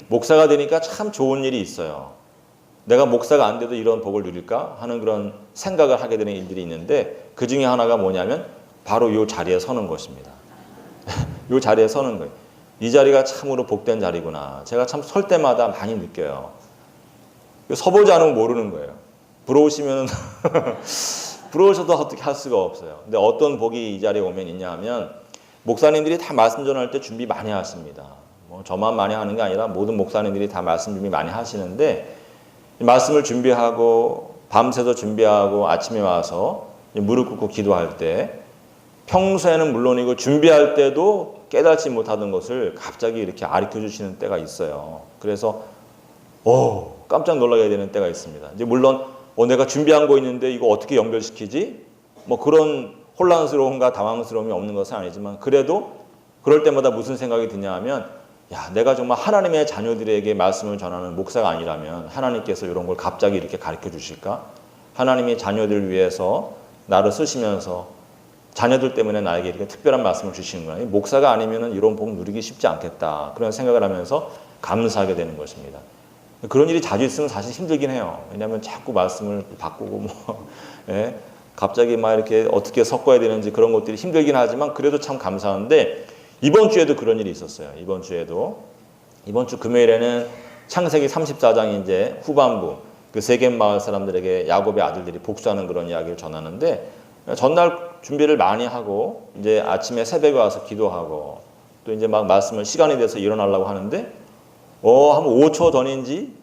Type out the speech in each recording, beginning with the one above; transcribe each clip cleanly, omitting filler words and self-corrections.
목사가 되니까 참 좋은 일이 있어요. 내가 목사가 안 돼도 이런 복을 누릴까 하는 그런 생각을 하게 되는 일들이 있는데 그 중에 하나가 뭐냐면 바로 이 자리에 서는 것입니다. 이 자리에 서는 거예요. 이 자리가 참으로 복된 자리구나. 제가 참 설 때마다 많이 느껴요. 서보지 않으면 모르는 거예요. 부러우시면 부러우셔도 어떻게 할 수가 없어요. 근데 어떤 복이 이 자리에 오면 있냐 하면 목사님들이 다 말씀 전할 때 준비 많이 하십니다. 뭐 저만 많이 하는 게 아니라 모든 목사님들이 다 말씀 준비 많이 하시는데 말씀을 준비하고 밤새서 준비하고 아침에 와서 무릎 꿇고 기도할 때 평소에는 물론이고 준비할 때도 깨닫지 못하던 것을 갑자기 이렇게 가르쳐 주시는 때가 있어요. 그래서 깜짝 놀라게 되는 때가 있습니다. 이제 물론 내가 준비한 거 있는데 이거 어떻게 연결시키지? 뭐 그런 혼란스러움과 당황스러움이 없는 것은 아니지만 그래도 그럴 때마다 무슨 생각이 드냐 하면 내가 정말 하나님의 자녀들에게 말씀을 전하는 목사가 아니라면 하나님께서 이런 걸 갑자기 이렇게 가르쳐 주실까? 하나님의 자녀들을 위해서 나를 쓰시면서 자녀들 때문에 나에게 이렇게 특별한 말씀을 주시는구나. 목사가 아니면 이런 복 누리기 쉽지 않겠다. 그런 생각을 하면서 감사하게 되는 것입니다. 그런 일이 자주 있으면 사실 힘들긴 해요. 왜냐하면 자꾸 말씀을 바꾸고 갑자기 막 이렇게 어떻게 섞어야 되는지 그런 것들이 힘들긴 하지만 그래도 참 감사한데 이번 주에도 그런 일이 있었어요. 이번 주 금요일에는 창세기 34장 이제 후반부 그 세겜 마을 사람들에게 야곱의 아들들이 복수하는 그런 이야기를 전하는데 전날 준비를 많이 하고 이제 아침에 새벽에 와서 기도하고 또 이제 막 말씀을 시간이 돼서 일어나려고 하는데 한 5초 전인지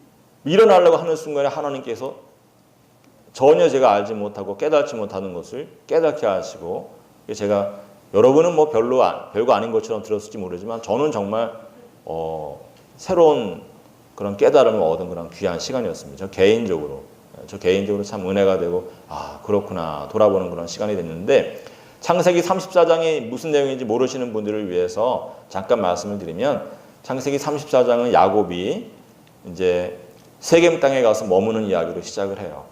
일어나려고 하는 순간에 하나님께서 전혀 제가 알지 못하고 깨닫지 못하는 것을 깨닫게 하시고 제가 여러분은 뭐 별거 아닌 것처럼 들었을지 모르지만 저는 정말 새로운 그런 깨달음을 얻은 그런 귀한 시간이었습니다. 저 개인적으로 참 은혜가 되고 그렇구나 돌아보는 그런 시간이 됐는데 창세기 34장이 무슨 내용인지 모르시는 분들을 위해서 잠깐 말씀을 드리면 창세기 34장은 야곱이 이제 세겜 땅에 가서 머무는 이야기로 시작을 해요.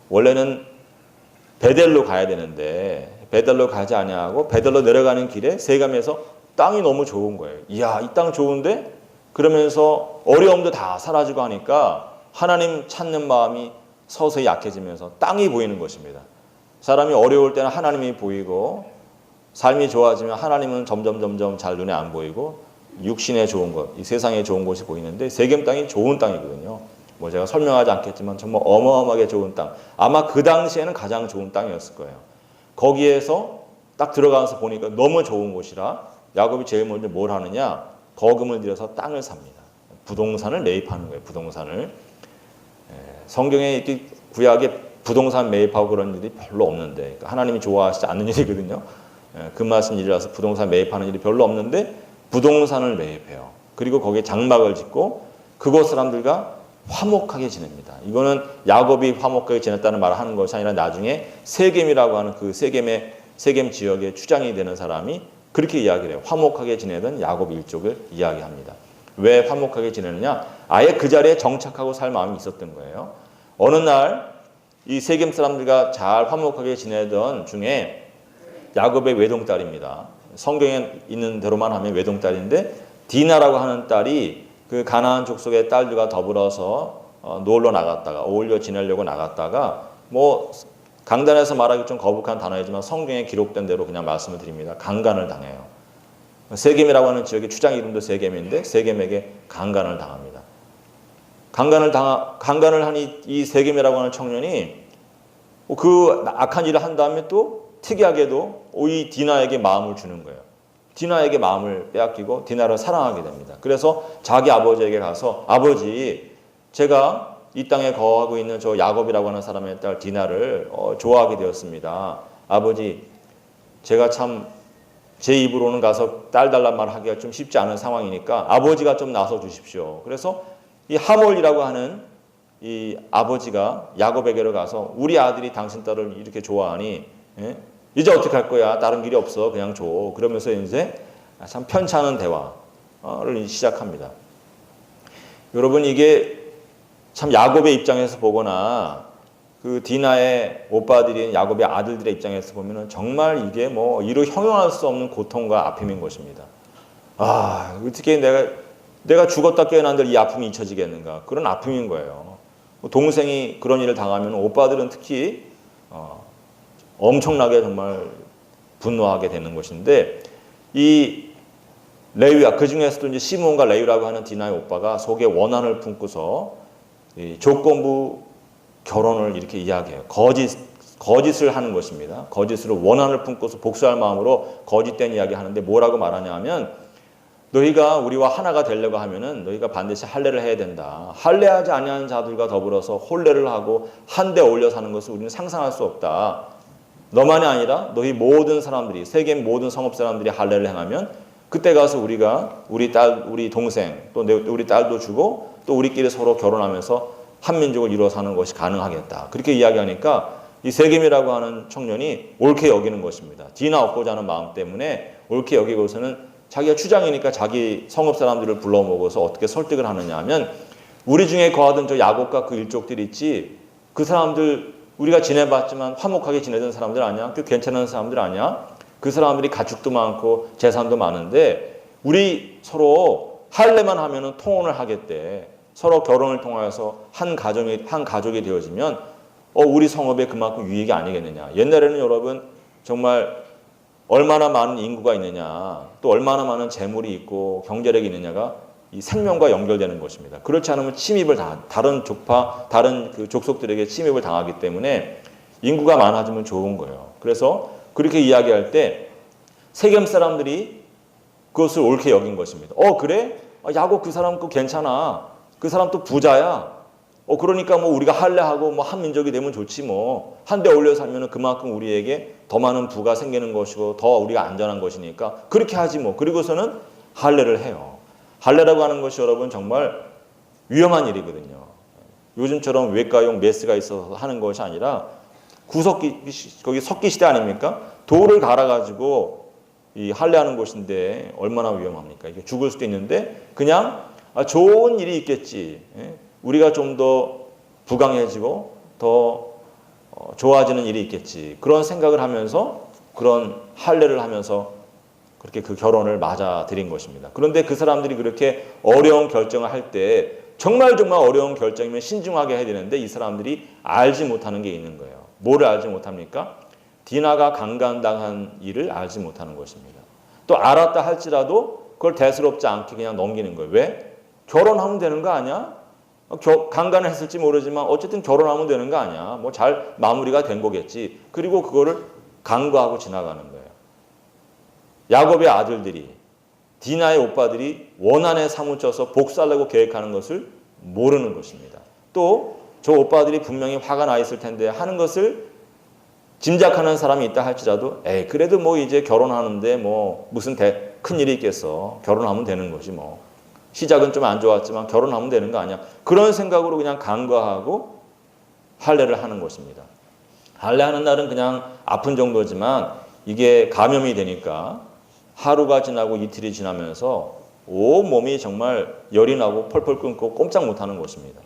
원래는 베델로 가야 되는데 베델로 가지 아니하고 베델로 내려가는 길에 세겜에서 땅이 너무 좋은 거예요. 이야, 이 땅 좋은데? 그러면서 어려움도 다 사라지고 하니까 하나님 찾는 마음이 서서히 약해지면서 땅이 보이는 것입니다. 사람이 어려울 때는 하나님이 보이고 삶이 좋아지면 하나님은 점점 잘 눈에 안 보이고 육신에 좋은 것, 이 세상에 좋은 것이 보이는데 세겜 땅이 좋은 땅이거든요. 뭐 제가 설명하지 않겠지만 정말 어마어마하게 좋은 땅. 아마 그 당시에는 가장 좋은 땅이었을 거예요. 거기에서 딱 들어가서 보니까 너무 좋은 곳이라 야곱이 제일 먼저 뭘 하느냐? 거금을 들여서 땅을 삽니다. 부동산을 매입하는 거예요. 부동산을. 성경에 이렇게 구약에 부동산 매입하고 그런 일이 별로 없는데 그러니까 하나님이 좋아하시지 않는 일이거든요. 금하신 일이라서 부동산 매입하는 일이 별로 없는데 부동산을 매입해요. 그리고 거기에 장막을 짓고 그곳 사람들과 화목하게 지냅니다. 이거는 야곱이 화목하게 지냈다는 말을 하는 것이 아니라 나중에 세겜이라고 하는 그 세겜 지역의 추장이 되는 사람이 그렇게 이야기를 해요. 화목하게 지내던 야곱 일족을 이야기합니다. 왜 화목하게 지내느냐? 아예 그 자리에 정착하고 살 마음이 있었던 거예요. 어느 날 이 세겜 사람들과 잘 화목하게 지내던 중에 야곱의 외동딸입니다. 성경에 있는 대로만 하면 외동딸인데 디나라고 하는 딸이 그 가나안 족속의 딸들과 더불어서 놀러 나갔다가 어울려 지내려고 나갔다가 뭐 강단에서 말하기 좀 거북한 단어이지만 성경에 기록된 대로 그냥 말씀을 드립니다. 강간을 당해요. 세겜이라고 하는 지역의 추장 이름도 세겜인데 세겜에게 강간을 당합니다. 강간을 한 이 세겜이라고 하는 청년이 그 악한 일을 한 다음에 또 특이하게도 이 디나에게 마음을 주는 거예요. 디나에게 마음을 빼앗기고 디나를 사랑하게 됩니다. 그래서 자기 아버지에게 가서 아버지 제가 이 땅에 거하고 있는 저 야곱이라고 하는 사람의 딸 디나를 좋아하게 되었습니다. 아버지 제가 참 제 입으로는 가서 딸 달란 말 하기가 좀 쉽지 않은 상황이니까 아버지가 좀 나서 주십시오. 그래서 이 하몰이라고 하는 이 아버지가 야곱에게로 가서 우리 아들이 당신 딸을 이렇게 좋아하니 이제 어떻게 할 거야? 다른 길이 없어. 그냥 줘. 그러면서 이제 참 편찮은 대화를 시작합니다. 여러분 이게 참 야곱의 입장에서 보거나 그 디나의 오빠들인 야곱의 아들들의 입장에서 보면은 정말 이게 뭐 이루 형용할 수 없는 고통과 아픔인 것입니다. 어떻게 내가 내가 죽었다 깨어난들 이 아픔이 잊혀지겠는가? 그런 아픔인 거예요. 동생이 그런 일을 당하면 오빠들은 특히 엄청나게 정말 분노하게 되는 것인데, 이 레위와 그 중에서도 이제 시므온과 레위라고 하는 디나의 오빠가 속에 원한을 품고서 이 조건부 결혼을 이렇게 이야기해요. 거짓을 하는 것입니다. 거짓으로 원한을 품고서 복수할 마음으로 거짓된 이야기 하는데 뭐라고 말하냐 하면, 너희가 우리와 하나가 되려고 하면은 너희가 반드시 할례를 해야 된다. 할례하지 아니하는 자들과 더불어서 혼례를 하고 한데 어울려 사는 것을 우리는 상상할 수 없다. 너만이 아니라 너희 모든 사람들이, 세계 모든 성읍 사람들이 할례를 행하면 그때 가서 우리가 우리 딸, 우리 동생, 또 우리 딸도 주고 또 우리끼리 서로 결혼하면서 한 민족을 이루어 사는 것이 가능하겠다. 그렇게 이야기하니까 이 세겜이라고 하는 청년이 옳게 여기는 것입니다. 디나 얻고자 하는 마음 때문에 옳게 여기고서는 자기가 추장이니까 자기 성읍 사람들을 불러 모아서 어떻게 설득을 하느냐 하면, 우리 중에 거하던 저 야곱과 그 일족들이 있지, 그 사람들 우리가 지내봤지만 화목하게 지내던 사람들 아니야? 그 괜찮은 사람들 아니야? 그 사람들이 가축도 많고 재산도 많은데 우리 서로 할례만 하면은 통혼을 하겠대. 서로 결혼을 통하여서 한 가족이 되어지면 우리 성읍에 그만큼 유익이 아니겠느냐. 옛날에는 여러분 정말 얼마나 많은 인구가 있느냐, 또 얼마나 많은 재물이 있고 경제력이 있느냐가 이 생명과 연결되는 것입니다. 그렇지 않으면 침입을 다른 그 족속들에게 침입을 당하기 때문에 인구가 많아지면 좋은 거예요. 그래서 그렇게 이야기할 때 세겜 사람들이 그것을 옳게 여긴 것입니다. 그래? 야곱 그 사람 그 괜찮아. 그 사람 또 부자야. 그러니까 뭐 우리가 할례하고 뭐 한 민족이 되면 좋지 뭐. 한데 어울려 살면은 그만큼 우리에게 더 많은 부가 생기는 것이고 더 우리가 안전한 것이니까 그렇게 하지 뭐. 그리고서는 할례를 해요. 할례라고 하는 것이 여러분 정말 위험한 일이거든요. 요즘처럼 외과용 메스가 있어서 하는 것이 아니라 거기 석기 시대 아닙니까? 돌을 갈아가지고 이 할례하는 곳인데 얼마나 위험합니까? 이게 죽을 수도 있는데 그냥 좋은 일이 있겠지. 우리가 좀 더 부강해지고 더 좋아지는 일이 있겠지. 그런 생각을 하면서 그런 할례를 하면서 그렇게 그 결혼을 맞아들인 것입니다. 그런데 그 사람들이 그렇게 어려운 결정을 할 때 정말 어려운 결정이면 신중하게 해야 되는데 이 사람들이 알지 못하는 게 있는 거예요. 뭐를 알지 못합니까? 디나가 강간당한 일을 알지 못하는 것입니다. 또 알았다 할지라도 그걸 대수롭지 않게 그냥 넘기는 거예요. 왜? 결혼하면 되는 거 아니야? 강간을 했을지 모르지만 어쨌든 결혼하면 되는 거 아니야. 뭐 잘 마무리가 된 거겠지. 그리고 그거를 간과하고 지나가는 거예요. 야곱의 아들들이, 디나의 오빠들이 원한에 사무쳐서 복수하려고 계획하는 것을 모르는 것입니다. 또 저 오빠들이 분명히 화가 나 있을 텐데 하는 것을 짐작하는 사람이 있다 할지라도 그래도 뭐 이제 결혼하는데 뭐 무슨 큰 일이 있겠어. 결혼하면 되는 거지 뭐. 시작은 좀 안 좋았지만 결혼하면 되는 거 아니야. 그런 생각으로 그냥 간과하고 할례를 하는 것입니다. 할례하는 날은 그냥 아픈 정도지만 이게 감염이 되니까 하루가 지나고 이틀이 지나면서 온 몸이 정말 열이 나고 펄펄 끓고 꼼짝 못하는 것입니다.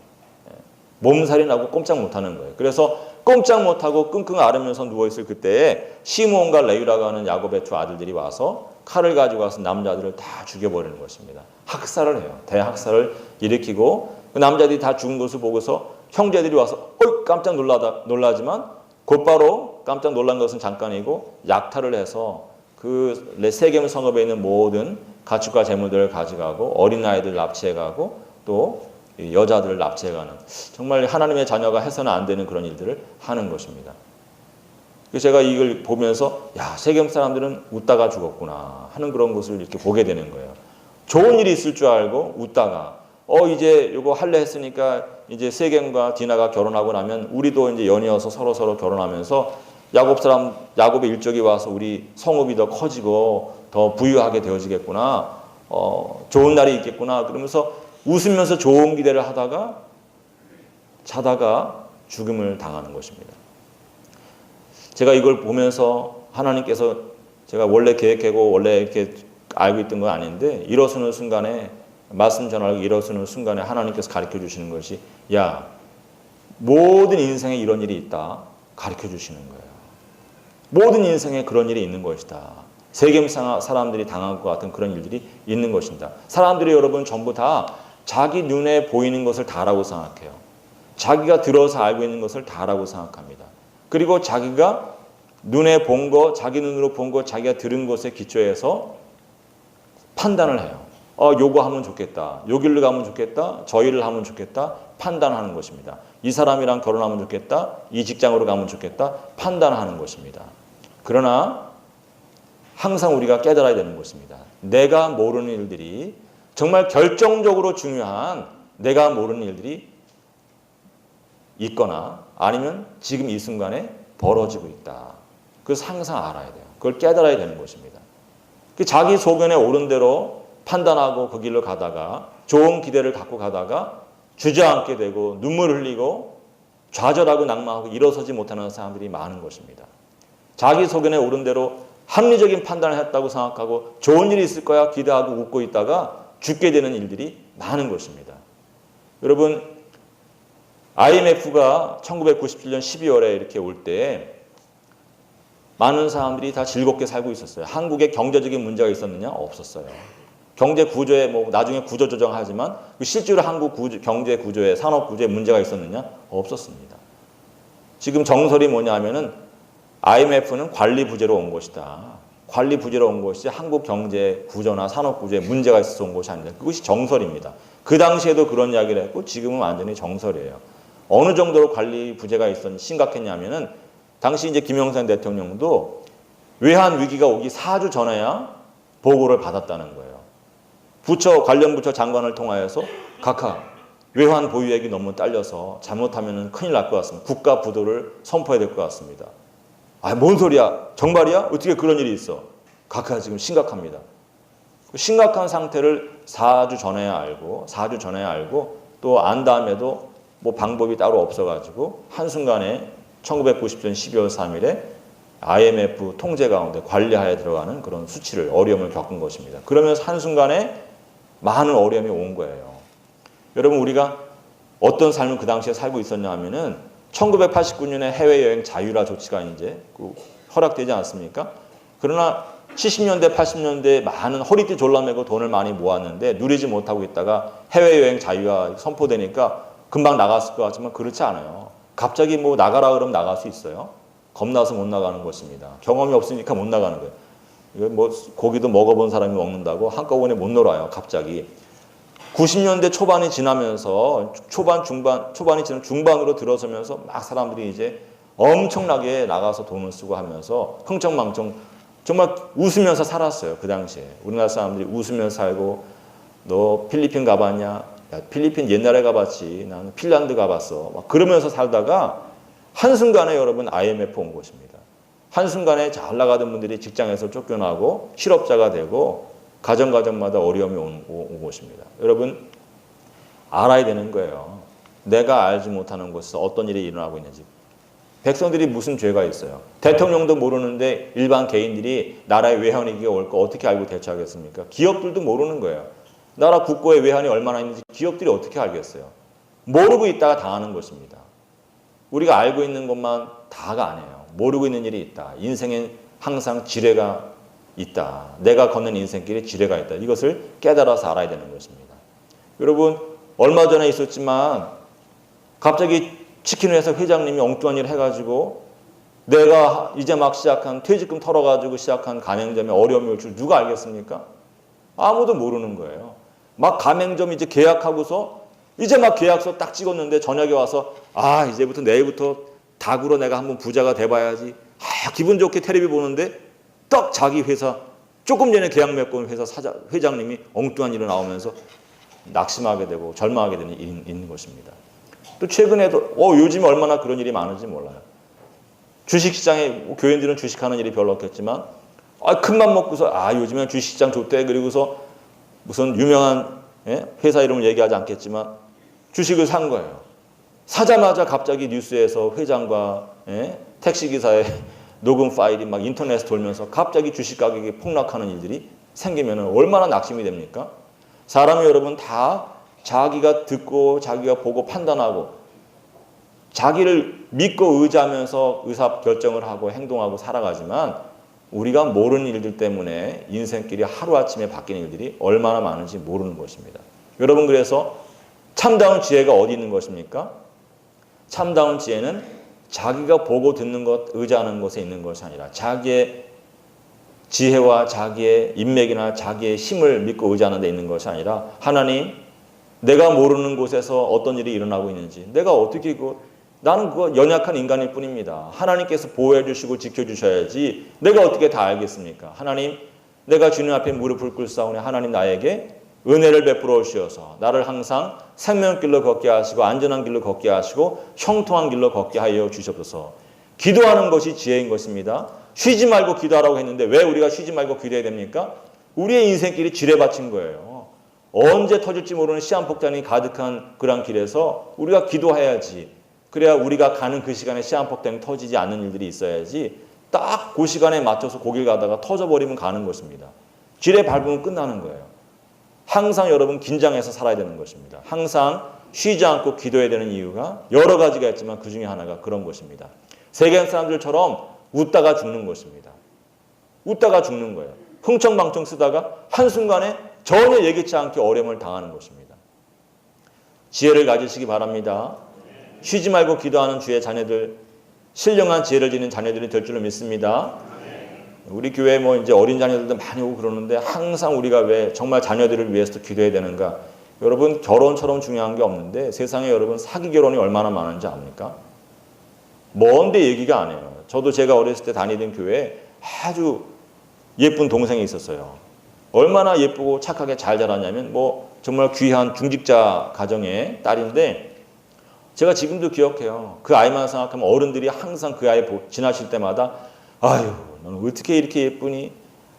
몸살이 나고 꼼짝 못하는 거예요. 그래서 꼼짝 못하고 끙끙 앓으면서 누워있을 그때에 시므온과 레위라고 하는 야곱의 두 아들들이 와서 칼을 가지고 와서 남자들을 다 죽여버리는 것입니다. 학살을 해요. 대학살을 일으키고 그 남자들이 다 죽은 것을 보고서 형제들이 와서 깜짝 놀라지만 곧바로 깜짝 놀란 것은 잠깐이고 약탈을 해서 그 세겜 성읍에 있는 모든 가축과 재물들을 가져가고 어린아이들 납치해가고 또 여자들을 납치해가는, 정말 하나님의 자녀가 해서는 안 되는 그런 일들을 하는 것입니다. 그래서 제가 이걸 보면서 세겜 사람들은 웃다가 죽었구나 하는 그런 것을 이렇게 보게 되는 거예요. 좋은 일이 있을 줄 알고 웃다가 이제 이거 할례 했으니까 이제 세겜과 디나가 결혼하고 나면 우리도 이제 연이어서 서로 결혼하면서 야곱의 일족이 와서 우리 성읍이 더 커지고 더 부유하게 되어지겠구나. 좋은 날이 있겠구나. 그러면서 웃으면서 좋은 기대를 하다가 자다가 죽음을 당하는 것입니다. 제가 이걸 보면서 하나님께서 제가 원래 계획하고 원래 이렇게 알고 있던 건 아닌데 일어서는 순간에 말씀 전하고 일어서는 순간에 하나님께서 가르쳐 주시는 것이 모든 인생에 이런 일이 있다 가르쳐 주시는 거예요. 모든 인생에 그런 일이 있는 것이다. 세겜 사람들이 당한 것 같은 그런 일들이 있는 것입니다. 사람들이 여러분 전부 다 자기 눈에 보이는 것을 다라고 생각해요. 자기가 들어서 알고 있는 것을 다라고 생각합니다. 그리고 자기가 눈에 본 거, 자기 눈으로 본 거, 자기가 들은 것에 기초해서 판단을 해요. 요거 하면 좋겠다. 요 길로 가면 좋겠다. 저 일을 하면 좋겠다. 판단하는 것입니다. 이 사람이랑 결혼하면 좋겠다. 이 직장으로 가면 좋겠다. 판단하는 것입니다. 그러나 항상 우리가 깨달아야 되는 것입니다. 내가 모르는 일들이 정말 결정적으로 중요한 내가 모르는 일들이 있거나 아니면 지금 이 순간에 벌어지고 있다. 그래서 항상 알아야 돼요. 그걸 깨달아야 되는 것입니다. 자기 소견에 옳은 대로 판단하고 그 길로 가다가 좋은 기대를 갖고 가다가 주저앉게 되고 눈물을 흘리고 좌절하고 낭망하고 일어서지 못하는 사람들이 많은 것입니다. 자기 소견에 옳은 대로 합리적인 판단을 했다고 생각하고 좋은 일이 있을 거야 기대하고 웃고 있다가 죽게 되는 일들이 많은 것입니다. 여러분 IMF가 1997년 12월에 이렇게 올 때 많은 사람들이 다 즐겁게 살고 있었어요. 한국에 경제적인 문제가 있었느냐? 없었어요. 경제 구조에 나중에 구조 조정하지만 실제로 한국 경제 구조에 산업 구조에 문제가 있었느냐? 없었습니다. 지금 정설이 뭐냐면은 IMF는 관리 부재로 온 것이다. 관리 부재로 온 것이 한국 경제 구조나 산업 구조에 문제가 있어서 온 것이 아니다. 그것이 정설입니다. 그 당시에도 그런 이야기를 했고 지금은 완전히 정설이에요. 어느 정도로 관리 부재가 심각했냐면은 당시 이제 김영삼 대통령도 외환 위기가 오기 4주 전에야 보고를 받았다는 거예요. 관련 부처 장관을 통하여서 각하 외환 보유액이 너무 딸려서 잘못하면 큰일 날 것 같습니다. 국가 부도를 선포해야 될 것 같습니다. 뭔 소리야? 정말이야? 어떻게 그런 일이 있어? 각하 지금 심각합니다. 심각한 상태를 4주 전에야 알고 또 안 다음에도 방법이 따로 없어가지고 한순간에 1990년 12월 3일에 IMF 통제 가운데 관리하에 들어가는 그런 수치를 어려움을 겪은 것입니다. 그러면서 한순간에 많은 어려움이 온 거예요. 여러분 우리가 어떤 삶을 그 당시에 살고 있었냐 하면은 1989년에 해외여행 자유화 조치가 이제 허락되지 않았습니까? 그러나 70년대, 80년대에 많은 허리띠 졸라매고 돈을 많이 모았는데 누리지 못하고 있다가 해외여행 자유화 선포되니까 금방 나갔을 것 같지만 그렇지 않아요. 갑자기 나가라 그러면 나갈 수 있어요? 겁나서 못 나가는 것입니다. 경험이 없으니까 못 나가는 거예요. 이거 고기도 먹어본 사람이 먹는다고 한꺼번에 못 놀아요. 갑자기. 90년대 초반이 지나면서 초반이 지나면 중반으로 들어서면서 막 사람들이 이제 엄청나게 나가서 돈을 쓰고 하면서 흥청망청 정말 웃으면서 살았어요. 그 당시에. 우리나라 사람들이 웃으면서 살고 너 필리핀 가봤냐? 야, 필리핀 옛날에 가봤지. 나는 핀란드 가봤어. 막 그러면서 살다가 한순간에 여러분 IMF 온 것입니다. 한순간에 잘 나가던 분들이 직장에서 쫓겨나고 실업자가 되고 가정마다 어려움이 온 것입니다. 여러분 알아야 되는 거예요. 내가 알지 못하는 곳에서 어떤 일이 일어나고 있는지. 백성들이 무슨 죄가 있어요? 대통령도 모르는데 일반 개인들이 나라에 외환위기가 올 거 어떻게 알고 대처하겠습니까? 기업들도 모르는 거예요. 나라 국고에 외환이 얼마나 있는지 기업들이 어떻게 알겠어요? 모르고 있다가 당하는 것입니다. 우리가 알고 있는 것만 다가 아니에요. 모르고 있는 일이 있다. 인생엔 항상 지뢰가 있다. 내가 걷는 인생길에 지뢰가 있다. 이것을 깨달아서 알아야 되는 것입니다. 여러분 얼마 전에 있었지만 갑자기 치킨 회사 회장님이 엉뚱한 일을 해가지고 내가 이제 막 시작한 퇴직금 털어가지고 시작한 가맹점에 어려움이 올 줄 누가 알겠습니까? 아무도 모르는 거예요. 막 가맹점 이제 계약하고서 이제 막 계약서 딱 찍었는데 저녁에 와서 이제부터 내일부터 닭으로 내가 한번 부자가 돼봐야지. 기분 좋게 텔레비 보는데 딱 자기 회사 조금 전에 계약 맺고 온 회사 회장님이 엉뚱한 일이 나오면서 낙심하게 되고 절망하게 되는 일이 있는 것입니다. 또 최근에도 요즘 얼마나 그런 일이 많은지 몰라요. 주식시장에 교인들은 주식하는 일이 별로 없겠지만 큰맘 먹고서 요즘엔 주식시장 좋대. 그리고서 무슨 유명한 회사 이름을 얘기하지 않겠지만 주식을 산 거예요. 사자마자 갑자기 뉴스에서 회장과 택시기사의 녹음 파일이 막 인터넷에 돌면서 갑자기 주식 가격이 폭락하는 일들이 생기면 얼마나 낙심이 됩니까? 사람이 여러분 다 자기가 듣고 자기가 보고 판단하고 자기를 믿고 의지하면서 의사결정을 하고 행동하고 살아가지만 우리가 모르는 일들 때문에 인생길이 하루아침에 바뀌는 일들이 얼마나 많은지 모르는 것입니다. 여러분, 그래서 참다운 지혜가 어디 있는 것입니까? 참다운 지혜는 자기가 보고 듣는 것, 의지하는 것에 있는 것이 아니라 자기의 지혜와 자기의 인맥이나 자기의 힘을 믿고 의지하는 데 있는 것이 아니라 하나님, 내가 모르는 곳에서 어떤 일이 일어나고 있는지 내가 어떻게 나는 그거 연약한 인간일 뿐입니다. 하나님께서 보호해 주시고 지켜주셔야지 내가 어떻게 다 알겠습니까? 하나님, 내가 주님 앞에 무릎을 꿇사오니 하나님 나에게 은혜를 베풀어 주시어서 나를 항상 생명길로 걷게 하시고 안전한 길로 걷게 하시고 형통한 길로 걷게 하여 주시옵소서. 기도하는 것이 지혜인 것입니다. 쉬지 말고 기도하라고 했는데 왜 우리가 쉬지 말고 기도해야 됩니까? 우리의 인생길이 지뢰밭인 거예요. 언제 터질지 모르는 시한폭탄이 가득한 그런 길에서 우리가 기도해야지. 그래야 우리가 가는 그 시간에 시한폭탄이 터지지 않는 일들이 있어야지 딱 그 시간에 맞춰서 거길 가다가 터져버리면 가는 것입니다. 지뢰 밟으면 끝나는 거예요. 항상 여러분 긴장해서 살아야 되는 것입니다. 항상 쉬지 않고 기도해야 되는 이유가 여러 가지가 있지만 그 중에 하나가 그런 것입니다. 세계 사람들처럼 웃다가 죽는 것입니다. 웃다가 죽는 거예요. 흥청망청 쓰다가 한순간에 전혀 예기치 않게 어려움을 당하는 것입니다. 지혜를 가지시기 바랍니다. 쉬지 말고 기도하는 주의 자녀들, 신령한 지혜를 지닌 자녀들이 될 줄로 믿습니다. 우리 교회 이제 어린 자녀들도 많이 오고 그러는데 항상 우리가 왜 정말 자녀들을 위해서 기도해야 되는가? 여러분, 결혼처럼 중요한 게 없는데 세상에 여러분 사기 결혼이 얼마나 많은지 압니까? 먼데 얘기가 안 해요. 저도 제가 어렸을 때 다니던 교회에 아주 예쁜 동생이 있었어요. 얼마나 예쁘고 착하게 잘 자랐냐면 정말 귀한 중직자 가정의 딸인데 제가 지금도 기억해요. 그 아이만 생각하면 어른들이 항상 그 아이 지나실 때마다 아유, 너는 어떻게 이렇게 예쁘니?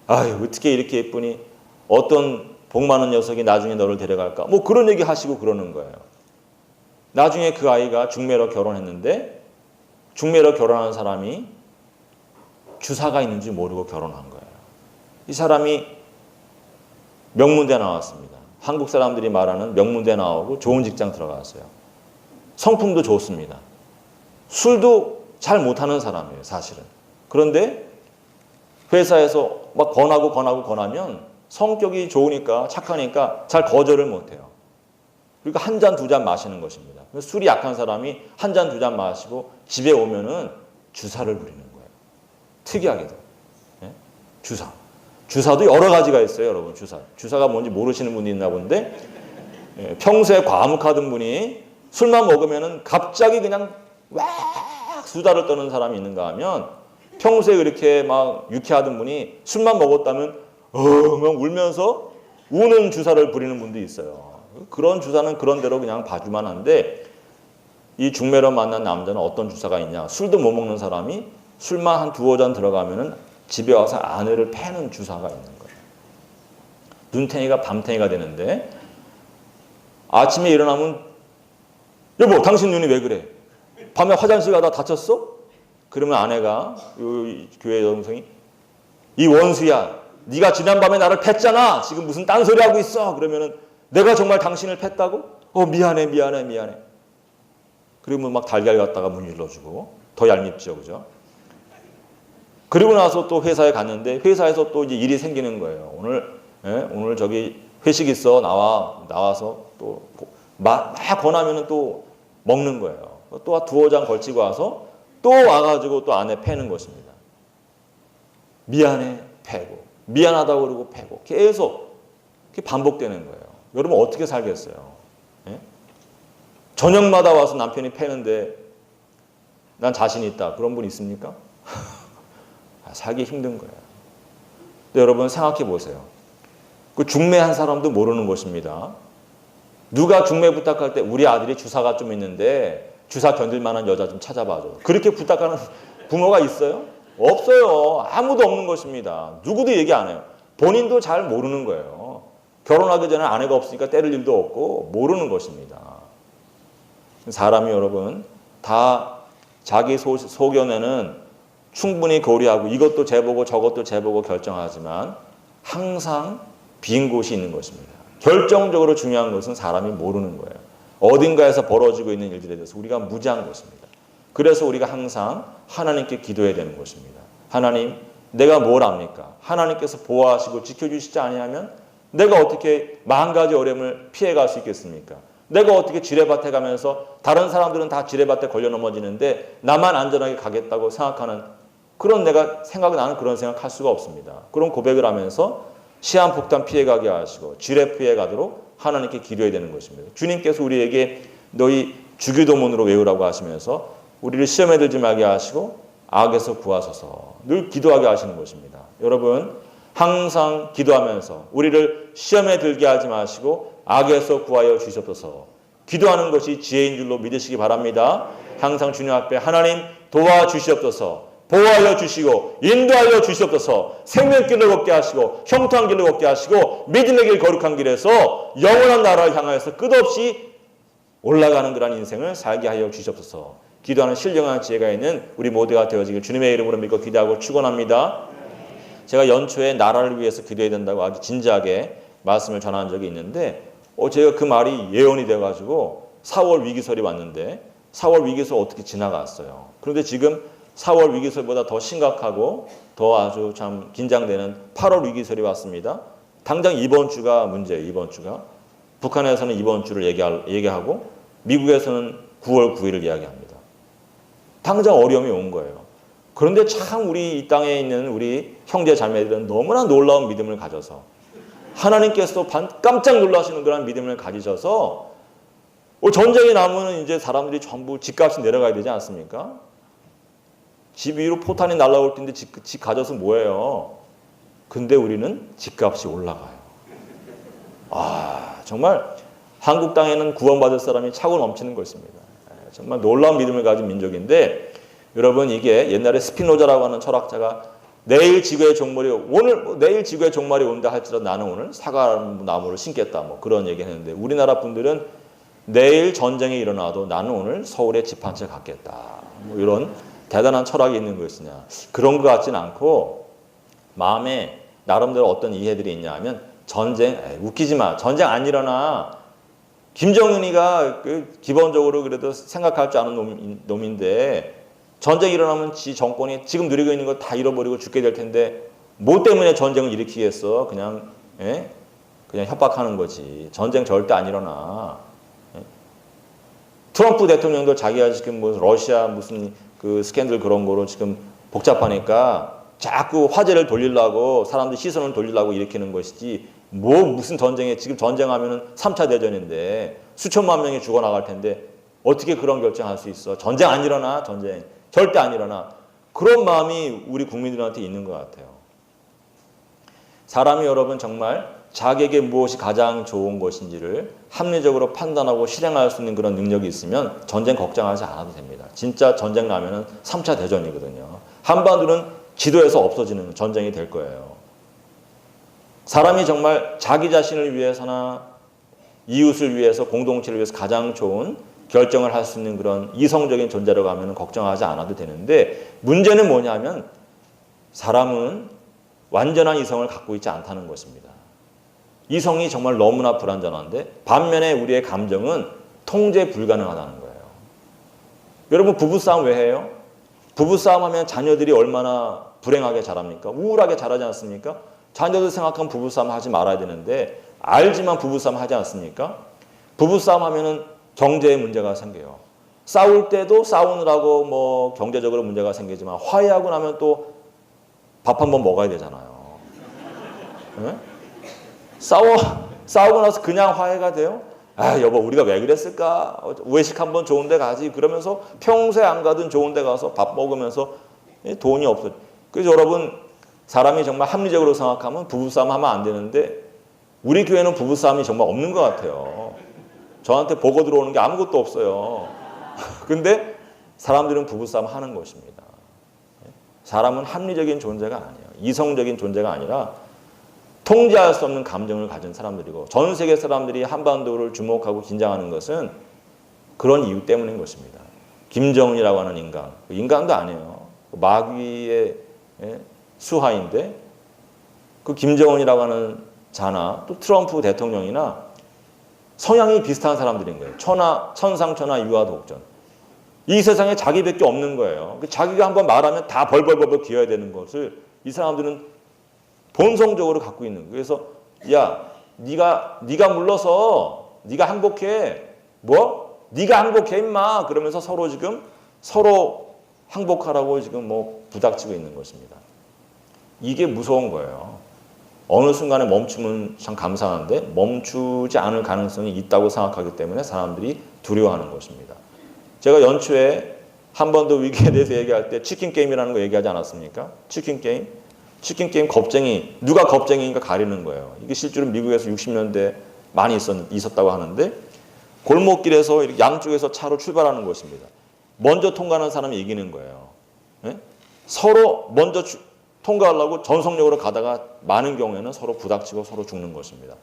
아유, 어떻게 이렇게 예쁘니? 어떤 복 많은 녀석이 나중에 너를 데려갈까? 그런 얘기 하시고 그러는 거예요. 나중에 그 아이가 중매로 결혼했는데 중매로 결혼한 사람이 주사가 있는지 모르고 결혼한 거예요. 이 사람이 명문대 나왔습니다. 한국 사람들이 말하는 명문대 나오고 좋은 직장 들어갔어요. 성품도 좋습니다. 술도 잘 못하는 사람이에요, 사실은. 그런데 회사에서 막 권하면 성격이 좋으니까 착하니까 잘 거절을 못해요. 그러니까 한 잔, 두 잔 마시는 것입니다. 술이 약한 사람이 한 잔, 두 잔 마시고 집에 오면은 주사를 부리는 거예요. 특이하게도. 예? 주사도 여러 가지가 있어요, 여러분. 주사가 뭔지 모르시는 분이 있나 본데 평소에 과묵하던 분이 술만 먹으면은 갑자기 그냥 왁 수다를 떠는 사람이 있는가 하면 평소에 그렇게 막 유쾌하던 분이 술만 먹었다면 막 울면서 우는 주사를 부리는 분도 있어요. 그런 주사는 그런 대로 그냥 봐주만 한데 이 중매로 만난 남자는 어떤 주사가 있냐. 술도 못 먹는 사람이 술만 한 두어 잔 들어가면은 집에 와서 아내를 패는 주사가 있는 거예요. 눈탱이가 밤탱이가 되는데 아침에 일어나면 여보, 당신 눈이 왜 그래? 밤에 화장실 가다 다쳤어? 그러면 아내가 교회 여동생이 이 원수야, 네가 지난밤에 나를 팼잖아. 지금 무슨 딴소리 하고 있어? 그러면은 내가 정말 당신을 팼다고? 미안해. 그러면 막 달걀 갖다가 문질러주고 더 얄밉죠, 그죠? 그리고 나서 또 회사에 갔는데 회사에서 또 이제 일이 생기는 거예요. 오늘 저기 회식 있어. 나와서 또 막 권하면은 또 먹는 거예요. 또 두어 장 걸치고 와서 또 와가지고 또 아내 패는 것입니다. 미안해, 패고. 미안하다고 그러고 패고. 계속 반복되는 거예요. 여러분 어떻게 살겠어요? 예? 저녁마다 와서 남편이 패는데 난 자신 있다. 그런 분 있습니까? 살기 힘든 거예요. 근데 여러분 생각해 보세요. 그 중매한 사람도 모르는 것입니다. 누가 중매 부탁할 때 우리 아들이 주사가 좀 있는데 주사 견딜 만한 여자 좀 찾아봐줘. 그렇게 부탁하는 부모가 있어요? 없어요. 아무도 없는 것입니다. 누구도 얘기 안 해요. 본인도 잘 모르는 거예요. 결혼하기 전에 아내가 없으니까 때릴 일도 없고 모르는 것입니다. 사람이 여러분 다 자기 소견에는 충분히 고려하고 이것도 재보고 저것도 재보고 결정하지만 항상 빈 곳이 있는 것입니다. 결정적으로 중요한 것은 사람이 모르는 거예요. 어딘가에서 벌어지고 있는 일들에 대해서 우리가 무지한 것입니다. 그래서 우리가 항상 하나님께 기도해야 되는 것입니다. 하나님, 내가 뭘 압니까? 하나님께서 보호하시고 지켜주시지 아니하면 내가 어떻게 만 가지 어려움을 피해갈 수 있겠습니까? 내가 어떻게 지뢰밭에 가면서 다른 사람들은 다 지뢰밭에 걸려 넘어지는데 나만 안전하게 가겠다고 생각하는 그런 나는 그런 생각할 수가 없습니다. 그런 고백을 하면서 시한폭탄 피해가게 하시고 지뢰 피해가도록 하나님께 기도해야 되는 것입니다. 주님께서 우리에게 너희 주기도문으로 외우라고 하시면서 우리를 시험에 들지 말게 하시고 악에서 구하소서 늘 기도하게 하시는 것입니다. 여러분 항상 기도하면서 우리를 시험에 들게 하지 마시고 악에서 구하여 주시옵소서. 기도하는 것이 지혜인 줄로 믿으시기 바랍니다. 항상 주님 앞에 하나님 도와주시옵소서. 보호하여 주시고 인도하여 주시옵소서. 생명길을 걷게 하시고 형통한 길을 걷게 하시고 믿음의 길 거룩한 길에서 영원한 나라를 향하여서 끝없이 올라가는 그런 인생을 살게 하여 주시옵소서. 기도하는 신령한 지혜가 있는 우리 모두가 되어지길 주님의 이름으로 믿고 기도하고 축원합니다. 제가 연초에 나라를 위해서 기도해야 된다고 아주 진지하게 말씀을 전한 적이 있는데 제가 그 말이 예언이 돼가지고 4월 위기설이 왔는데 4월 위기설 어떻게 지나갔어요. 그런데 지금 4월 위기설보다 더 심각하고 더 아주 참 긴장되는 8월 위기설이 왔습니다. 당장 이번 주가 문제예요. 이번 주가. 북한에서는 이번 주를 얘기하고 미국에서는 9월 9일을 이야기합니다. 당장 어려움이 온 거예요. 그런데 참 우리 이 땅에 있는 우리 형제 자매들은 너무나 놀라운 믿음을 가져서 하나님께서도 깜짝 놀라시는 그런 믿음을 가지셔서 전쟁이 나면 이제 사람들이 전부 집값이 내려가야 되지 않습니까? 집 위로 포탄이 날아올 텐데 집 가져서 뭐예요? 근데 우리는 집값이 올라가요. 정말 한국 땅에는 구원받을 사람이 차고 넘치는 것입니다. 정말 놀라운 믿음을 가진 민족인데 여러분 이게 옛날에 스피노자라고 하는 철학자가 내일 지구의 종말이 온다 할지라도 나는 오늘 사과나무를 심겠다 뭐 그런 얘기를 했는데 우리나라 분들은 내일 전쟁이 일어나도 나는 오늘 서울에 집 한 채 갖겠다 뭐 이런 대단한 철학이 있는 것이냐 그런 것 같지는 않고 마음에 나름대로 어떤 이해들이 있냐 하면 전쟁 웃기지 마 전쟁 안 일어나 김정은이가 기본적으로 그래도 생각할 줄 아는 놈인데 전쟁이 일어나면 지 정권이 지금 누리고 있는 거 다 잃어버리고 죽게 될 텐데 뭐 때문에 전쟁을 일으키겠어? 그냥 협박하는 거지. 전쟁 절대 안 일어나. 트럼프 대통령도 자기가 지금 뭐 러시아 무슨 그 스캔들 그런 거로 지금 복잡하니까 자꾸 화제를 돌리려고 사람들 시선을 돌리려고 일으키는 것이지 뭐 무슨 전쟁에 지금 전쟁하면은 3차 대전인데 수천만 명이 죽어나갈 텐데 어떻게 그런 결정할 수 있어? 전쟁 안 일어나. 전쟁. 절대 안 일어나. 그런 마음이 우리 국민들한테 있는 것 같아요. 사람이 여러분 정말 자기에게 무엇이 가장 좋은 것인지를 합리적으로 판단하고 실행할 수 있는 그런 능력이 있으면 전쟁 걱정하지 않아도 됩니다. 진짜 전쟁 나면은 3차 대전이거든요. 한반도는 지도에서 없어지는 전쟁이 될 거예요. 사람이 정말 자기 자신을 위해서나 이웃을 위해서 공동체를 위해서 가장 좋은 결정을 할 수 있는 그런 이성적인 존재라고 하면 걱정하지 않아도 되는데 문제는 뭐냐면 사람은 완전한 이성을 갖고 있지 않다는 것입니다. 이성이 정말 너무나 불완전한데 반면에 우리의 감정은 통제 불가능하다는 거예요. 여러분 부부싸움 왜 해요? 부부싸움 하면 자녀들이 얼마나 불행하게 자랍니까? 우울하게 자라지 않습니까? 자녀들 생각하면 부부싸움 하지 말아야 되는데 알지만 부부싸움 하지 않습니까? 부부싸움 하면은 경제에 문제가 생겨요. 싸울 때도 싸우느라고 뭐 경제적으로 문제가 생기지만 화해하고 나면 또 밥 한 번 먹어야 되잖아요. 네? 싸우고 나서 그냥 화해가 돼요? 여보 우리가 왜 그랬을까? 외식 한번 좋은 데 가지. 그러면서 평소에 안 가던 좋은 데 가서 밥 먹으면서 돈이 없어. 그래서 여러분 사람이 정말 합리적으로 생각하면 부부싸움 하면 안 되는데 우리 교회는 부부싸움이 정말 없는 것 같아요. 저한테 보고 들어오는 게 아무것도 없어요. 근데 사람들은 부부싸움 하는 것입니다. 사람은 합리적인 존재가 아니에요. 이성적인 존재가 아니라 통제할 수 없는 감정을 가진 사람들이고 전 세계 사람들이 한반도를 주목하고 긴장하는 것은 그런 이유 때문인 것입니다. 김정은이라고 하는 인간, 인간도 아니에요. 마귀의 수하인데 그 김정은이라고 하는 자나 또 트럼프 대통령이나 성향이 비슷한 사람들인 거예요. 천상천하 유아독전. 이 세상에 자기밖에 없는 거예요. 자기가 한번 말하면 다 벌벌벌벌 기어야 되는 것을 이 사람들은 본성적으로 갖고 있는 거예요. 그래서 야, 네가 물러서 네가 항복해. 뭐? 네가 항복해 임마. 그러면서 서로 항복하라고 지금 뭐 부닥치고 있는 것입니다. 이게 무서운 거예요. 어느 순간에 멈추면 참 감사한데 멈추지 않을 가능성이 있다고 생각하기 때문에 사람들이 두려워하는 것입니다. 제가 연초에 한 번 더 위기에 대해서 얘기할 때 치킨 게임이라는 거 얘기하지 않았습니까? 치킨 게임 겁쟁이, 누가 겁쟁이인가 가리는 거예요. 이게 실제로 미국에서 60년대 많이 있었다고 하는데 골목길에서 이렇게 양쪽에서 차로 출발하는 것입니다. 먼저 통과하는 사람이 이기는 거예요. 네? 서로 먼저 통과하려고 전속력으로 가다가 많은 경우에는 서로 부닥치고 서로 죽는 것입니다.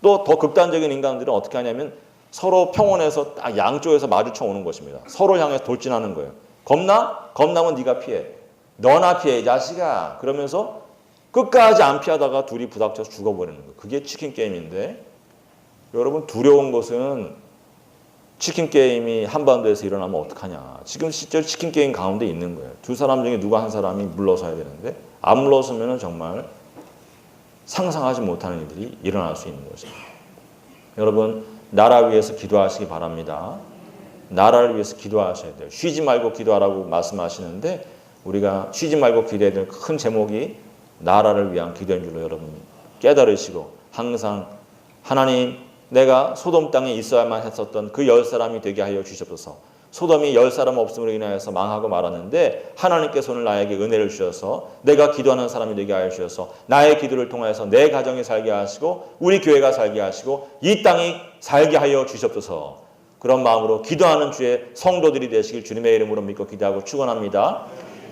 또 더 극단적인 인간들은 어떻게 하냐면 서로 평원에서 딱 양쪽에서 마주쳐 오는 것입니다. 서로 향해서 돌진하는 거예요. 겁나면 네가 피해. 너나 피해 이 자식아. 그러면서 끝까지 안 피하다가 둘이 부닥쳐서 죽어버리는 거예요. 그게 치킨 게임인데 여러분 두려운 것은 치킨 게임이 한반도에서 일어나면 어떡하냐. 지금 실제로 치킨 게임 가운데 있는 거예요. 두 사람 중에 누가 한 사람이 물러서야 되는데 안 물러서면 정말 상상하지 못하는 일들이 일어날 수 있는 것입니다. 여러분 나라 위해서 기도하시기 바랍니다. 나라를 위해서 기도하셔야 돼요. 쉬지 말고 기도하라고 말씀하시는데 우리가 쉬지 말고 기도해야 될 큰 제목이 나라를 위한 기도인 줄로 여러분 깨달으시고 항상 하나님 내가 소돔 땅에 있어야만 했었던 그 10사람이 되게 하여 주시옵소서. 소돔이 10사람 없음으로 인하여서 망하고 말았는데 하나님께서 오늘 나에게 은혜를 주셔서 내가 기도하는 사람이 되게 하여 주셔서 나의 기도를 통하여서 내 가정이 살게 하시고 우리 교회가 살게 하시고 이 땅이 살게 하여 주시옵소서. 그런 마음으로 기도하는 주의 성도들이 되시길 주님의 이름으로 믿고 기도하고 축원합니다.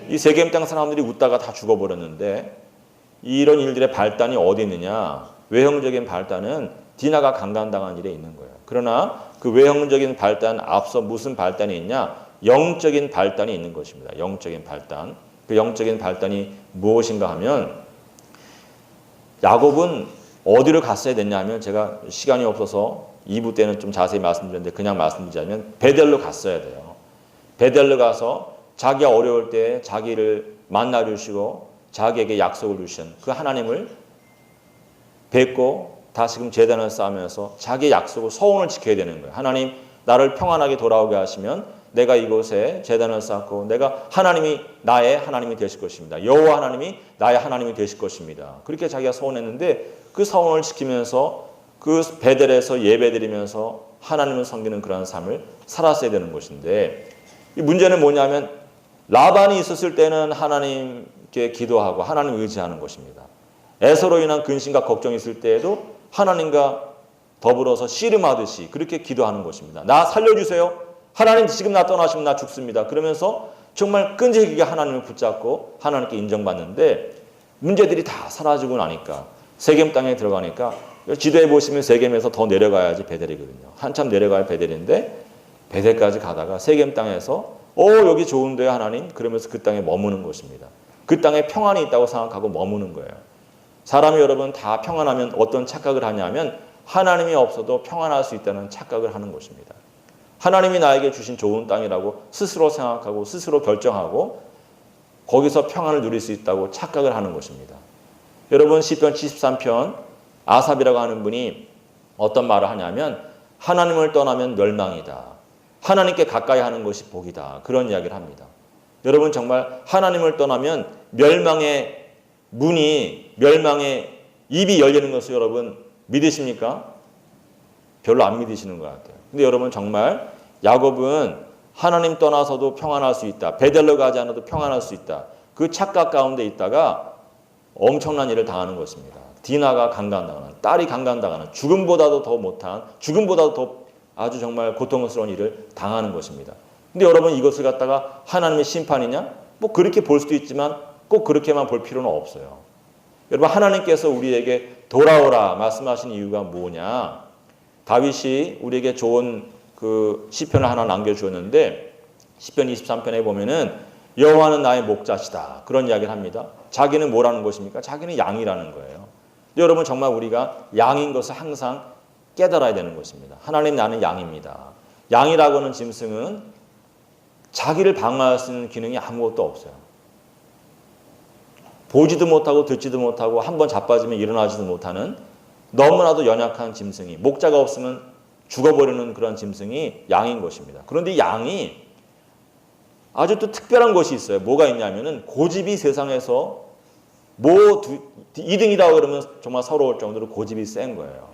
이 세겜 땅 사람들이 웃다가 다 죽어버렸는데 이런 일들의 발단이 어디 있느냐. 외형적인 발단은 디나가 강간당한 일에 있는 거예요. 그러나 그 외형적인 발단 앞서 무슨 발단이 있냐? 영적인 발단이 있는 것입니다. 영적인 발단. 그 영적인 발단이 무엇인가 하면 야곱은 어디를 갔어야 됐냐면 제가 시간이 없어서 2부 때는 좀 자세히 말씀드렸는데 그냥 말씀드리자면 베델로 갔어야 돼요. 베델로 가서 자기가 어려울 때 자기를 만나주시고 자기에게 약속을 주신 그 하나님을 뵙고 다시금 제단을 쌓으면서 자기의 약속을 서원을 지켜야 되는 거예요. 하나님 나를 평안하게 돌아오게 하시면 내가 이곳에 제단을 쌓고 내가 하나님이 나의 하나님이 되실 것입니다. 여호와 하나님이 나의 하나님이 되실 것입니다. 그렇게 자기가 서원했는데 그 서원을 지키면서 그 베델에서 예배드리면서 하나님을 섬기는 그런 삶을 살았어야 되는 것인데 이 문제는 뭐냐면 라반이 있었을 때는 하나님께 기도하고 하나님 의지하는 것입니다. 에서로 인한 근심과 걱정이 있을 때에도 하나님과 더불어서 씨름하듯이 그렇게 기도하는 것입니다. 나 살려주세요. 하나님 지금 나 떠나시면 나 죽습니다. 그러면서 정말 끈질기게 하나님을 붙잡고 하나님께 인정받는데 문제들이 다 사라지고 나니까 세겜 땅에 들어가니까 지도에 보시면 세겜에서 더 내려가야지 베델이거든요. 한참 내려가야 베델인데 베델까지 가다가 세겜 땅에서 여기 좋은데요 하나님? 그러면서 그 땅에 머무는 것입니다. 그 땅에 평안이 있다고 생각하고 머무는 거예요. 사람이 여러분 다 평안하면 어떤 착각을 하냐면 하나님이 없어도 평안할 수 있다는 착각을 하는 것입니다. 하나님이 나에게 주신 좋은 땅이라고 스스로 생각하고 스스로 결정하고 거기서 평안을 누릴 수 있다고 착각을 하는 것입니다. 여러분 시편 73편 아삽이라고 하는 분이 어떤 말을 하냐면 하나님을 떠나면 멸망이다. 하나님께 가까이 하는 것이 복이다. 그런 이야기를 합니다. 여러분 정말 하나님을 떠나면 멸망의 입이 열리는 것을 여러분 믿으십니까? 별로 안 믿으시는 것 같아요. 근데 여러분 정말 야곱은 하나님 떠나서도 평안할 수 있다. 베델로 가지 않아도 평안할 수 있다. 그 착각 가운데 있다가 엄청난 일을 당하는 것입니다. 디나가 강간당하는, 딸이 강간당하는, 죽음보다도 더 못한, 죽음보다도 더 아주 정말 고통스러운 일을 당하는 것입니다. 근데 여러분 이것을 갖다가 하나님의 심판이냐? 뭐 그렇게 볼 수도 있지만 꼭 그렇게만 볼 필요는 없어요. 여러분 하나님께서 우리에게 돌아오라 말씀하신 이유가 뭐냐? 다윗이 우리에게 좋은 그 시편을 하나 남겨주었는데 시편 23편에 보면은 여호와는 나의 목자시다. 그런 이야기를 합니다. 자기는 뭐라는 것입니까? 자기는 양이라는 거예요. 여러분 정말 우리가 양인 것을 항상 깨달아야 되는 것입니다. 하나님 나는 양입니다. 양이라고 하는 짐승은 자기를 방어할 수 있는 기능이 아무것도 없어요. 보지도 못하고 듣지도 못하고 한번 자빠지면 일어나지도 못하는 너무나도 연약한 짐승이, 목자가 없으면 죽어버리는 그런 짐승이 양인 것입니다. 그런데 양이 아주 또 특별한 것이 있어요. 뭐가 있냐면은 고집이 세상에서 2등이라고 그러면 정말 서러울 정도로 고집이 센 거예요.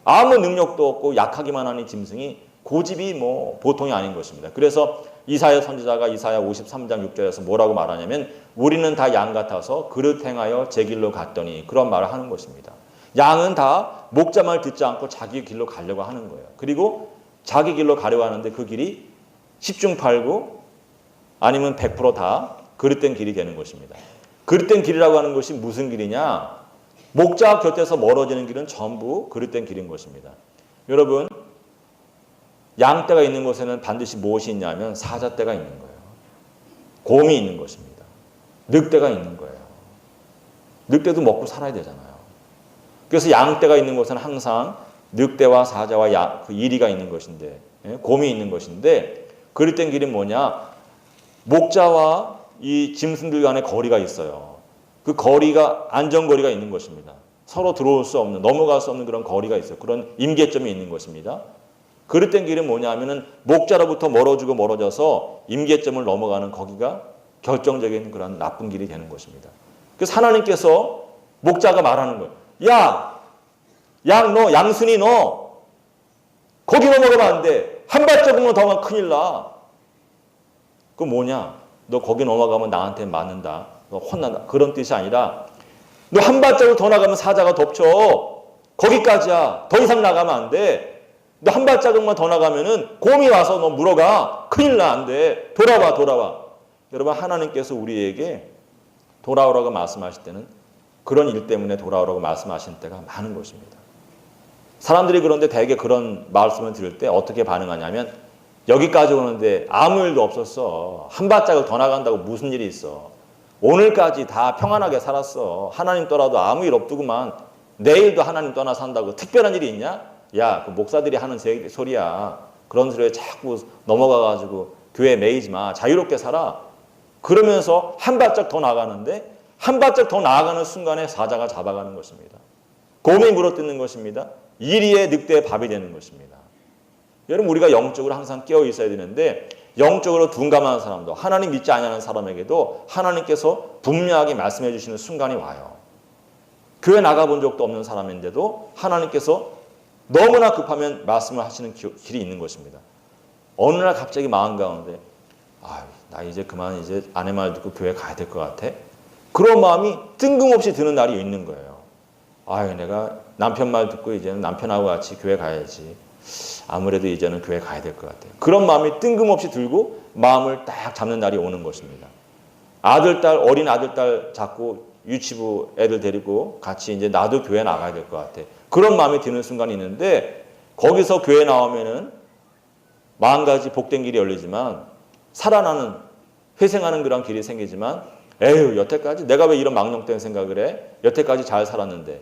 아무 능력도 없고 약하기만 하는 짐승이 고집이 뭐 보통이 아닌 것입니다. 그래서 이사야 선지자가 이사야 53장 6절에서 뭐라고 말하냐면 우리는 다 양 같아서 그릇 행하여 제 길로 갔더니, 그런 말을 하는 것입니다. 양은 다 목자 말 듣지 않고 자기 길로 가려고 하는 거예요. 그리고 자기 길로 가려고 하는데 그 길이 10중 8구 아니면 100%다 그릇된 길이 되는 것입니다. 그릇된 길이라고 하는 것이 무슨 길이냐? 목자 곁에서 멀어지는 길은 전부 그릇된 길인 것입니다. 여러분, 양떼가 있는 곳에는 반드시 무엇이 있냐면 사자떼가 있는 거예요. 곰이 있는 것입니다. 늑대가 있는 거예요. 늑대도 먹고 살아야 되잖아요. 그래서 양떼가 있는 곳에는 항상 늑대와 사자와 그 이리가 있는 것인데, 곰이 있는 것인데, 그릇된 길은 뭐냐? 목자와 이 짐승들 간의 거리가 있어요. 그 거리가 안전거리가 있는 것입니다. 서로 들어올 수 없는, 넘어갈 수 없는 그런 거리가 있어요. 그런 임계점이 있는 것입니다. 그릇된 길은 뭐냐 하면은 목자로부터 멀어져서 임계점을 넘어가는 거기가 결정적인 그런 나쁜 길이 되는 것입니다. 그래서 하나님께서 목자가 말하는 거예요. 야, 너, 양순이 너, 거기 넘어가면 안 돼. 한 발자국만 더 가면 큰일 나. 그 뭐냐? 너 거기 넘어가면 나한테 맞는다. 너 혼난다. 그런 뜻이 아니라 너 한 발자국 더 나가면 사자가 덮쳐. 거기까지야. 더 이상 나가면 안 돼. 너 한 발자국만 더 나가면은 곰이 와서 너 물어가. 큰일 나. 안 돼. 돌아와. 여러분, 하나님께서 우리에게 돌아오라고 말씀하실 때는 그런 일 때문에 돌아오라고 말씀하시는 때가 많은 것입니다. 사람들이 그런데 대개 그런 말씀을 들을 때 어떻게 반응하냐면 여기까지 오는데 아무 일도 없었어. 한 발자국 더 나간다고 무슨 일이 있어. 오늘까지 다 평안하게 살았어. 하나님 떠나도 아무 일 없더구만. 내일도 하나님 떠나 산다고 특별한 일이 있냐? 야, 그 목사들이 하는 소리야. 그런 소리에 자꾸 넘어가가지고 교회 매이지 마. 자유롭게 살아. 그러면서 한 발짝 더 나가는데 한 발짝 더 나아가는 순간에 사자가 잡아가는 것입니다. 곰이 물어뜯는 것입니다. 이리의 늑대의 밥이 되는 것입니다. 여러분, 우리가 영적으로 항상 깨어 있어야 되는데 영적으로 둔감한 사람도, 하나님 믿지 않는 사람에게도 하나님께서 분명하게 말씀해 주시는 순간이 와요. 교회 나가본 적도 없는 사람인데도 하나님께서 너무나 급하면 말씀을 하시는 길이 있는 것입니다. 어느 날 갑자기 마음 가운데 나 이제 그만 이제 아내 말 듣고 교회 가야 될 것 같아. 그런 마음이 뜬금없이 드는 날이 있는 거예요. 내가 남편 말 듣고 이제는 남편하고 같이 교회 가야지. 아무래도 이제는 교회 가야 될 것 같아요. 그런 마음이 뜬금없이 들고 마음을 딱 잡는 날이 오는 것입니다. 어린 아들딸 잡고 유치부 애들 데리고 같이 이제 나도 교회 나가야 될 것 같아. 그런 마음이 드는 순간이 있는데 거기서 교회 나오면은 10,000가지 복된 길이 열리지만 살아나는, 회생하는 그런 길이 생기지만 여태까지 내가 왜 이런 망령된 생각을 해? 여태까지 잘 살았는데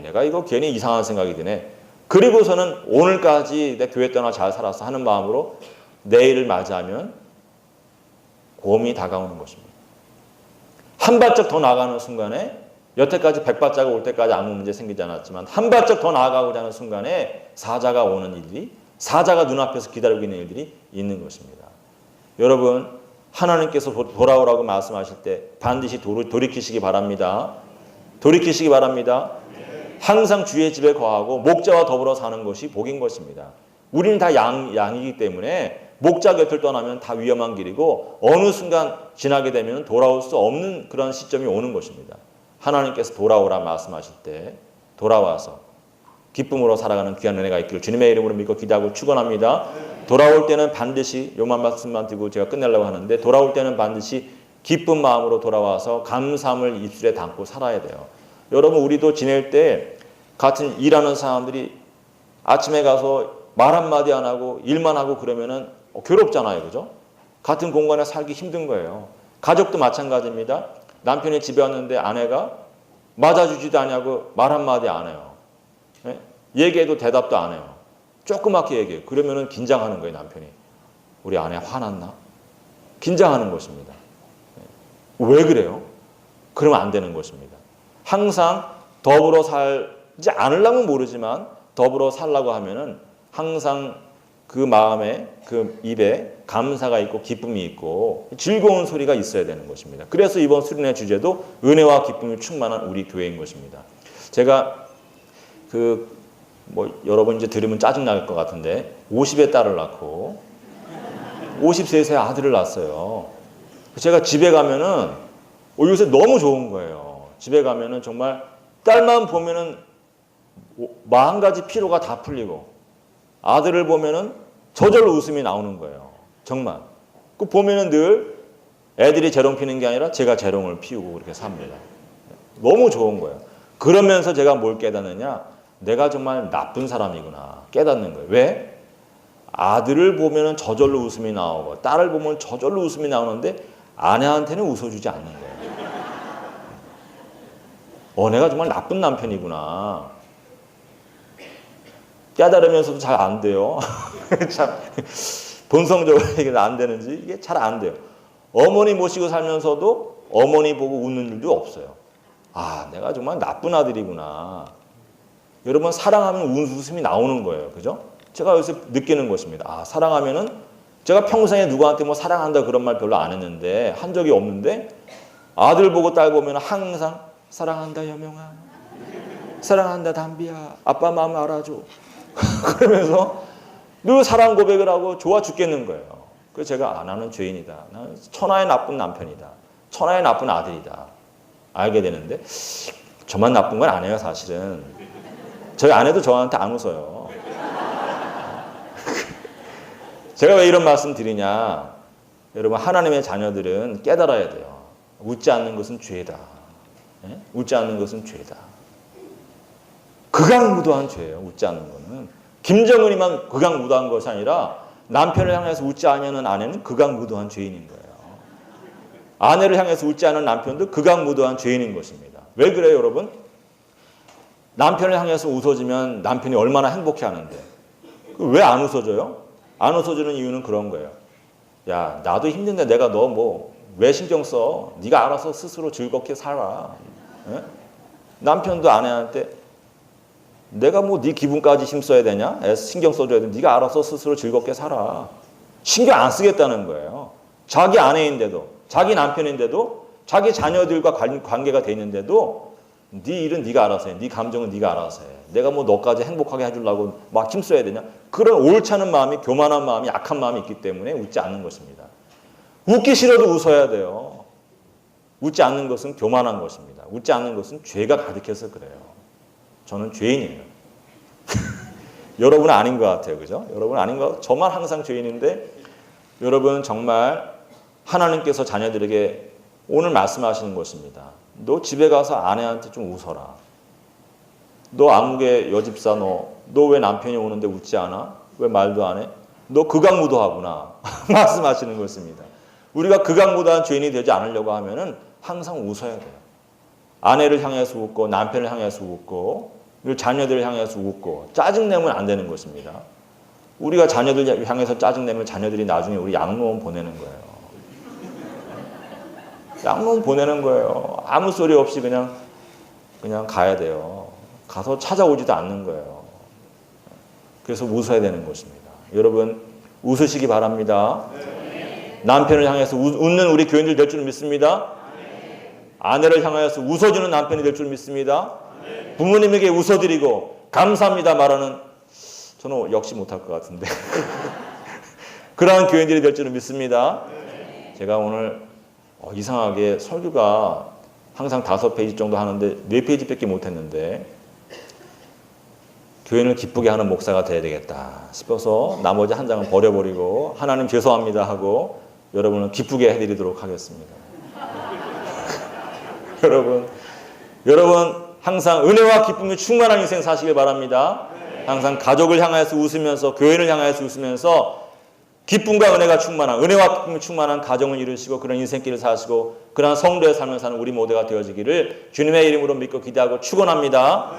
내가 이거 괜히 이상한 생각이 드네. 그리고서는 오늘까지 내 교회 떠나 잘 살았어 하는 마음으로 내일을 맞이하면 곰이 다가오는 것입니다. 한 발짝 더 나아가는 순간에 여태까지 100발자국 올 때까지 아무 문제 생기지 않았지만 한 발짝 더 나아가고자 하는 순간에 사자가 오는 일들이, 사자가 눈앞에서 기다리고 있는 일들이 있는 것입니다. 여러분, 하나님께서 돌아오라고 말씀하실 때 반드시 돌이키시기 바랍니다. 돌이키시기 바랍니다. 항상 주의 집에 거하고 목자와 더불어 사는 것이 복인 것입니다. 우리는 다 양이기 때문에 목자 곁을 떠나면 다 위험한 길이고 어느 순간 지나게 되면 돌아올 수 없는 그런 시점이 오는 것입니다. 하나님께서 돌아오라 말씀하실 때 돌아와서 기쁨으로 살아가는 귀한 은혜가 있기를 주님의 이름으로 믿고 기도하고 축원합니다. 돌아올 때는 반드시 요만 말씀만 드리고 제가 끝내려고 하는데, 돌아올 때는 반드시 기쁜 마음으로 돌아와서 감사함을 입술에 담고 살아야 돼요. 여러분, 우리도 지낼 때 같은 일하는 사람들이 아침에 가서 말 한마디 안 하고 일만 하고 그러면은 괴롭잖아요. 그죠? 같은 공간에 살기 힘든 거예요. 가족도 마찬가지입니다. 남편이 집에 왔는데 아내가 맞아주지도 않냐고 말 한마디 안 해요. 얘기해도 대답도 안 해요. 조그맣게 얘기해요. 그러면은 긴장하는 거예요, 남편이. 우리 아내 화났나? 긴장하는 것입니다. 왜 그래요? 그러면 안 되는 것입니다. 항상 더불어 살지 않으려면 모르지만 더불어 살라고 하면은 항상 그 마음에, 그 입에 감사가 있고 기쁨이 있고 즐거운 소리가 있어야 되는 것입니다. 그래서 이번 수련회 주제도 은혜와 기쁨이 충만한 우리 교회인 것입니다. 제가 여러분 이제 들으면 짜증날 것 같은데 50의 딸을 낳고 53세 아들을 낳았어요. 제가 집에 가면은 요새 너무 좋은 거예요. 집에 가면은 정말 딸만 보면은 마음 가지 피로가 다 풀리고 아들을 보면은 저절로 웃음이 나오는 거예요. 정말. 그 보면은 늘 애들이 재롱 피는 게 아니라 제가 재롱을 피우고 그렇게 삽니다. 너무 좋은 거예요. 그러면서 제가 뭘 깨닫느냐? 내가 정말 나쁜 사람이구나 깨닫는 거예요. 왜? 아들을 보면은 저절로 웃음이 나오고 딸을 보면 저절로 웃음이 나오는데 아내한테는 웃어주지 않는 거예요. 내가 정말 나쁜 남편이구나. 깨달으면서도 잘 안 돼요. 참 본성적으로 이게 안 되는지 이게 잘 안 돼요. 어머니 모시고 살면서도 어머니 보고 웃는 일도 없어요. 내가 정말 나쁜 아들이구나. 여러분 사랑하면 웃음이 나오는 거예요. 그죠? 제가 요새 느끼는 것입니다. 사랑하면은 제가 평생에 누구한테 뭐 사랑한다 그런 말 별로 안 했는데 한 적이 없는데 아들 보고 딸 보면 항상 사랑한다 여명아, 사랑한다 담비야, 아빠 마음 알아줘. 그러면서 늘 사랑 고백을 하고 좋아 죽겠는 거예요. 그래서 제가 나는 죄인이다. 나는 천하의 나쁜 남편이다. 천하의 나쁜 아들이다. 알게 되는데 저만 나쁜 건 아니에요 사실은. 저희 아내도 저한테 안 웃어요. 제가 왜 이런 말씀 드리냐. 여러분 하나님의 자녀들은 깨달아야 돼요. 웃지 않는 것은 죄다. 네? 웃지 않는 것은 죄다. 극악무도한 죄예요. 웃지 않는 거는. 김정은이만 극악무도한 것이 아니라 남편을 향해서 웃지 않는 아내는 극악무도한 죄인인 거예요. 아내를 향해서 웃지 않은 남편도 극악무도한 죄인인 것입니다. 왜 그래요 여러분? 남편을 향해서 웃어주면 남편이 얼마나 행복해하는데 왜 안 웃어줘요? 안 웃어주는 이유는 그런 거예요. 야 나도 힘든데 내가 너 왜 신경 써? 네가 알아서 스스로 즐겁게 살아. 에? 남편도 아내한테 내가 네 기분까지 힘써야 되냐? 신경 써줘야 돼. 네가 알아서 스스로 즐겁게 살아. 신경 안 쓰겠다는 거예요. 자기 아내인데도 자기 남편인데도 자기 자녀들과 관계가 돼 있는데도 네 일은 네가 알아서 해. 네 감정은 네가 알아서 해. 내가 너까지 행복하게 해주려고 막 힘써야 되냐? 그런 옳지 않은 마음이 교만한 마음이 약한 마음이 있기 때문에 웃지 않는 것입니다. 웃기 싫어도 웃어야 돼요. 웃지 않는 것은 교만한 것입니다. 웃지 않는 것은 죄가 가득해서 그래요. 저는 죄인이에요. 여러분은 아닌 것 같아요. 그죠? 여러분은 아닌 것 같아요. 저만 항상 죄인인데 여러분 정말 하나님께서 자녀들에게 오늘 말씀하시는 것입니다. 너 집에 가서 아내한테 좀 웃어라. 너 아무개 여집사 너 왜 남편이 오는데 웃지 않아? 왜 말도 안 해? 너 극악무도하구나. 말씀하시는 것입니다. 우리가 극악무도한 죄인이 되지 않으려고 하면은 항상 웃어야 돼요. 아내를 향해서 웃고 남편을 향해서 웃고 자녀들을 향해서 웃고 짜증내면 안 되는 것입니다. 우리가 자녀들 향해서 짜증내면 자녀들이 나중에 우리 양로원 보내는 거예요. 양로원 보내는 거예요. 아무 소리 없이 그냥 가야 돼요. 가서 찾아오지도 않는 거예요. 그래서 웃어야 되는 것입니다. 여러분 웃으시기 바랍니다. 남편을 향해서 웃는 우리 교인들 될 줄 믿습니다. 아내를 향해서 웃어주는 남편이 될 줄 믿습니다. 부모님에게 웃어드리고 감사합니다 말하는 저는 역시 못할 것 같은데 그러한 교인들이 될 줄은 믿습니다. 제가 오늘 이상하게 설교가 항상 5페이지 정도 하는데 4페이지밖에 못했는데 교인을 기쁘게 하는 목사가 돼야 되겠다 싶어서 나머지 한 장은 버려버리고 하나님 죄송합니다 하고 여러분을 기쁘게 해드리도록 하겠습니다. 여러분 항상 은혜와 기쁨이 충만한 인생 사시길 바랍니다. 항상 가족을 향해서 웃으면서 교인을 향해서 웃으면서 기쁨과 은혜가 충만한 은혜와 기쁨이 충만한 가정을 이루시고 그런 인생길을 사시고 그러한 성도의 삶을 사는 우리 모두가 되어지기를 주님의 이름으로 믿고 기대하고 축원합니다.